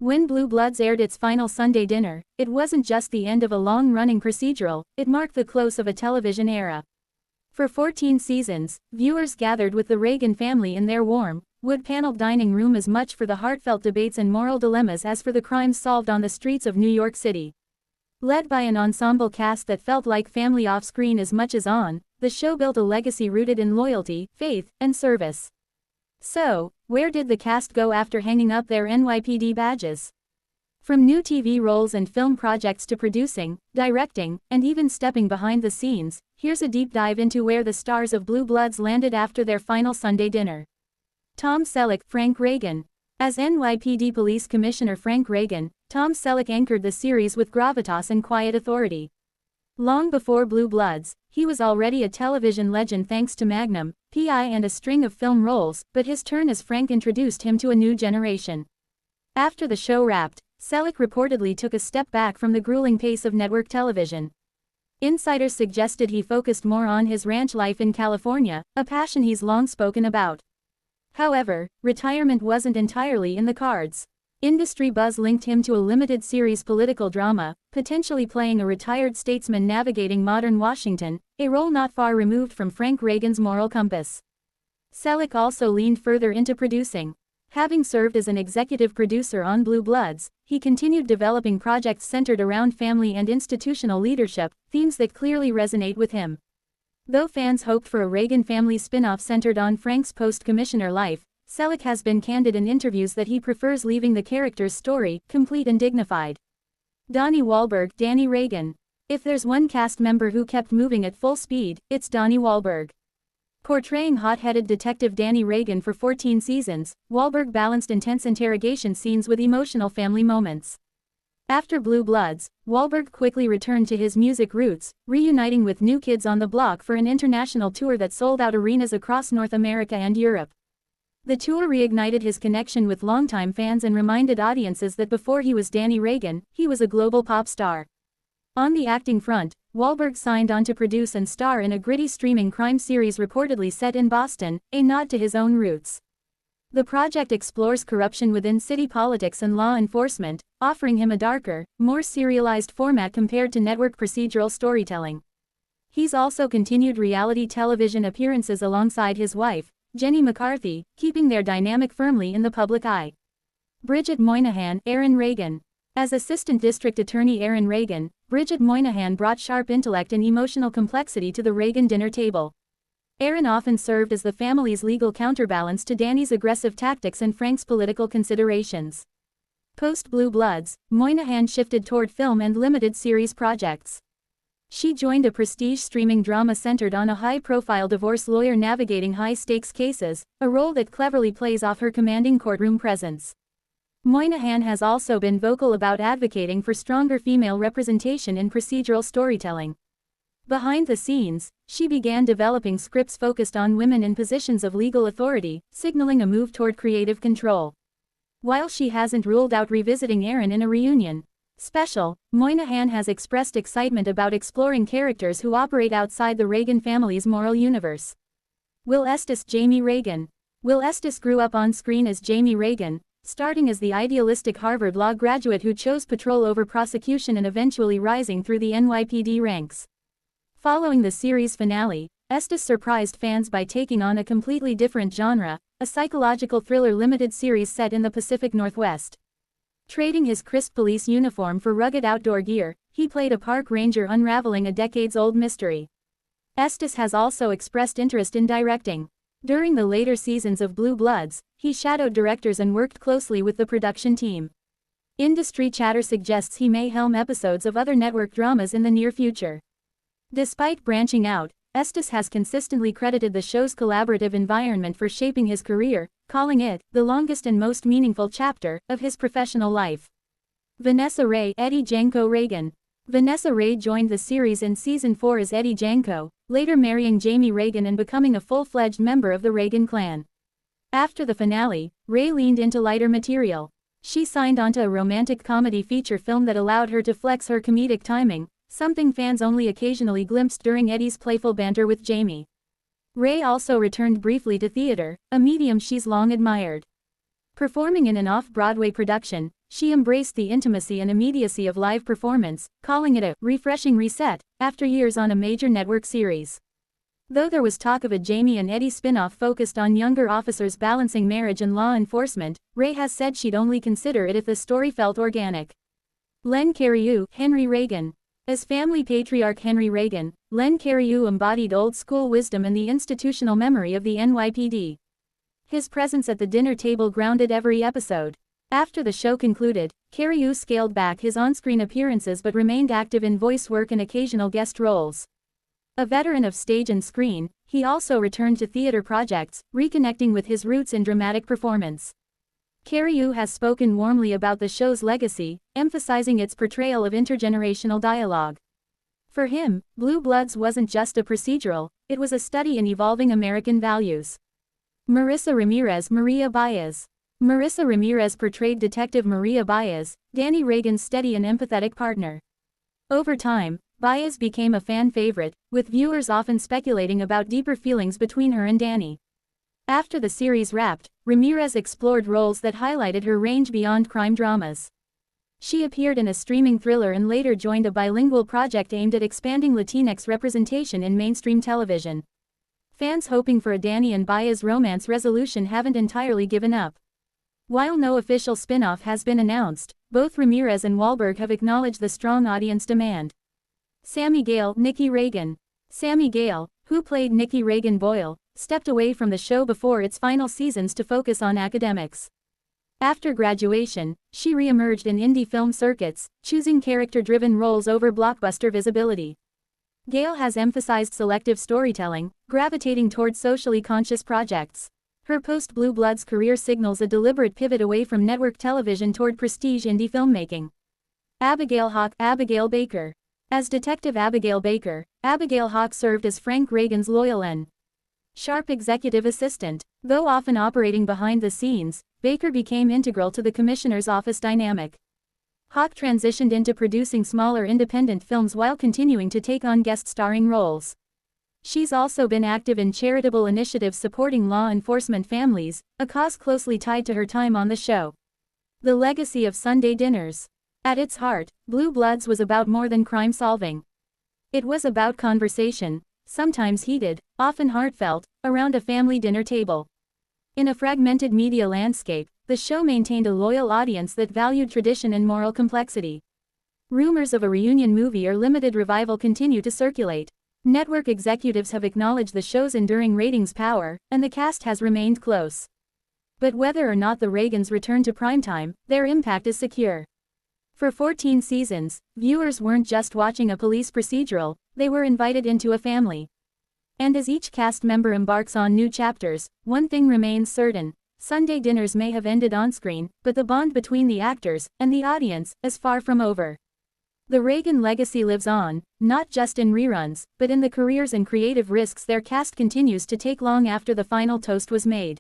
When Blue Bloods aired its final Sunday dinner, it wasn't just the end of a long-running procedural, it marked the close of a television era. For 14 seasons, viewers gathered with the Reagan family in their warm, wood-paneled dining room as much for the heartfelt debates and moral dilemmas as for the crimes solved on the streets of New York City. Led by an ensemble cast that felt like family off-screen as much as on, the show built a legacy rooted in loyalty, faith, and service. So, where did the cast go after hanging up their NYPD badges? From new TV roles and film projects to producing, directing, and even stepping behind the scenes, here's a deep dive into where the stars of Blue Bloods landed after their final Sunday dinner. Tom Selleck, Frank Reagan. As NYPD Police Commissioner Frank Reagan, Tom Selleck anchored the series with gravitas and quiet authority. Long before Blue Bloods, he was already a television legend thanks to Magnum, P.I. and a string of film roles, but his turn as Frank introduced him to a new generation. After the show wrapped, Selleck reportedly took a step back from the grueling pace of network television. Insiders suggested he focused more on his ranch life in California, a passion he's long spoken about. However, retirement wasn't entirely in the cards. Industry buzz linked him to a limited series political drama, potentially playing a retired statesman navigating modern Washington, a role not far removed from Frank Reagan's moral compass. Selleck also leaned further into producing. Having served as an executive producer on Blue Bloods, he continued developing projects centered around family and institutional leadership, themes that clearly resonate with him. Though fans hoped for a Reagan family spin-off centered on Frank's post-commissioner life, Selleck has been candid in interviews that he prefers leaving the character's story complete and dignified. Donnie Wahlberg, Danny Reagan. If there's one cast member who kept moving at full speed, it's Donnie Wahlberg. Portraying hot-headed detective Danny Reagan for 14 seasons, Wahlberg balanced intense interrogation scenes with emotional family moments. After Blue Bloods, Wahlberg quickly returned to his music roots, reuniting with New Kids on the Block for an international tour that sold out arenas across North America and Europe. The tour reignited his connection with longtime fans and reminded audiences that before he was Danny Reagan, he was a global pop star. On the acting front, Wahlberg signed on to produce and star in a gritty streaming crime series reportedly set in Boston, a nod to his own roots. The project explores corruption within city politics and law enforcement, offering him a darker, more serialized format compared to network procedural storytelling. He's also continued reality television appearances alongside his wife, Jenny McCarthy, keeping their dynamic firmly in the public eye. Bridget Moynahan, Aaron Reagan. As Assistant District Attorney Aaron Reagan, Bridget Moynahan brought sharp intellect and emotional complexity to the Reagan dinner table. Aaron often served as the family's legal counterbalance to Danny's aggressive tactics and Frank's political considerations. Post-Blue Bloods, Moynahan shifted toward film and limited series projects. She joined a prestige streaming drama centered on a high-profile divorce lawyer navigating high-stakes cases, a role that cleverly plays off her commanding courtroom presence. Moynahan has also been vocal about advocating for stronger female representation in procedural storytelling. Behind the scenes, she began developing scripts focused on women in positions of legal authority, signaling a move toward creative control. While she hasn't ruled out revisiting Aaron in a reunion special, Moynahan has expressed excitement about exploring characters who operate outside the Reagan family's moral universe. Will Estes, Jamie Reagan. Will Estes grew up on screen as Jamie Reagan, starting as the idealistic Harvard Law graduate who chose patrol over prosecution and eventually rising through the NYPD ranks. Following the series finale, Estes surprised fans by taking on a completely different genre, a psychological thriller limited series set in the Pacific Northwest. Trading his crisp police uniform for rugged outdoor gear, he played a park ranger unraveling a decades-old mystery. Estes has also expressed interest in directing. During the later seasons of Blue Bloods, he shadowed directors and worked closely with the production team. Industry chatter suggests he may helm episodes of other network dramas in the near future. Despite branching out, Estes has consistently credited the show's collaborative environment for shaping his career, calling it the longest and most meaningful chapter of his professional life. Vanessa Ray, Eddie Janko Reagan. Vanessa Ray joined the series in season 4 as Eddie Janko, later marrying Jamie Reagan and becoming a full-fledged member of the Reagan clan. After the finale, Ray leaned into lighter material. She signed onto a romantic comedy feature film that allowed her to flex her comedic timing, something fans only occasionally glimpsed during Eddie's playful banter with Jamie. Ray also returned briefly to theater, a medium she's long admired. Performing in an off-Broadway production, She embraced the intimacy and immediacy of live performance, calling it a refreshing reset after years on a major network series. Though there was talk of a Jamie and Eddie spin-off focused on younger officers balancing marriage and law enforcement, Ray has said she'd only consider it if the story felt organic. Len Cariou, Henry Reagan. As family patriarch Henry Reagan, Len Cariou embodied old-school wisdom and the institutional memory of the NYPD. His presence at the dinner table grounded every episode. After the show concluded, Cariou scaled back his on-screen appearances but remained active in voice work and occasional guest roles. A veteran of stage and screen, he also returned to theater projects, reconnecting with his roots in dramatic performance. Cariou has spoken warmly about the show's legacy, emphasizing its portrayal of intergenerational dialogue. For him, Blue Bloods wasn't just a procedural, it was a study in evolving American values. Marissa Ramirez Maria Baez. Marissa Ramirez portrayed Detective Maria Baez, Danny Reagan's steady and empathetic partner. Over time, Baez became a fan favorite, with viewers often speculating about deeper feelings between her and Danny. After the series wrapped, Ramirez explored roles that highlighted her range beyond crime dramas. She appeared in a streaming thriller and later joined a bilingual project aimed at expanding Latinx representation in mainstream television. Fans hoping for a Danny and Baez romance resolution haven't entirely given up. While no official spin-off has been announced, both Ramirez and Wahlberg have acknowledged the strong audience demand. Sammy Gale, Nikki Reagan. Sammy Gale, who played Nikki Reagan Boyle, stepped away from the show before its final seasons to focus on academics. After graduation, she re-emerged in indie film circuits, choosing character-driven roles over blockbuster visibility. Gale has emphasized selective storytelling, gravitating towards socially conscious projects. Her post-Blue Bloods career signals a deliberate pivot away from network television toward prestige indie filmmaking. Abigail Hawk, Abigail Baker. As Detective Abigail Baker, Abigail Hawk served as Frank Reagan's loyal and sharp executive assistant. Though often operating behind the scenes, Baker became integral to the commissioner's office dynamic. Hawk transitioned into producing smaller independent films while continuing to take on guest starring roles. She's also been active in charitable initiatives supporting law enforcement families, a cause closely tied to her time on the show. The legacy of Sunday dinners. At its heart, Blue Bloods was about more than crime solving. It was about conversation, sometimes heated, often heartfelt, around a family dinner table. In a fragmented media landscape, the show maintained a loyal audience that valued tradition and moral complexity. Rumors of a reunion movie or limited revival continue to circulate. Network executives have acknowledged the show's enduring ratings power, and the cast has remained close. But whether or not the Reagans return to primetime, their impact is secure. For 14 seasons, viewers weren't just watching a police procedural, they were invited into a family. And as each cast member embarks on new chapters, one thing remains certain: Sunday dinners may have ended on-screen, but the bond between the actors and the audience is far from over. The Reagan legacy lives on, not just in reruns, but in the careers and creative risks their cast continues to take long after the final toast was made.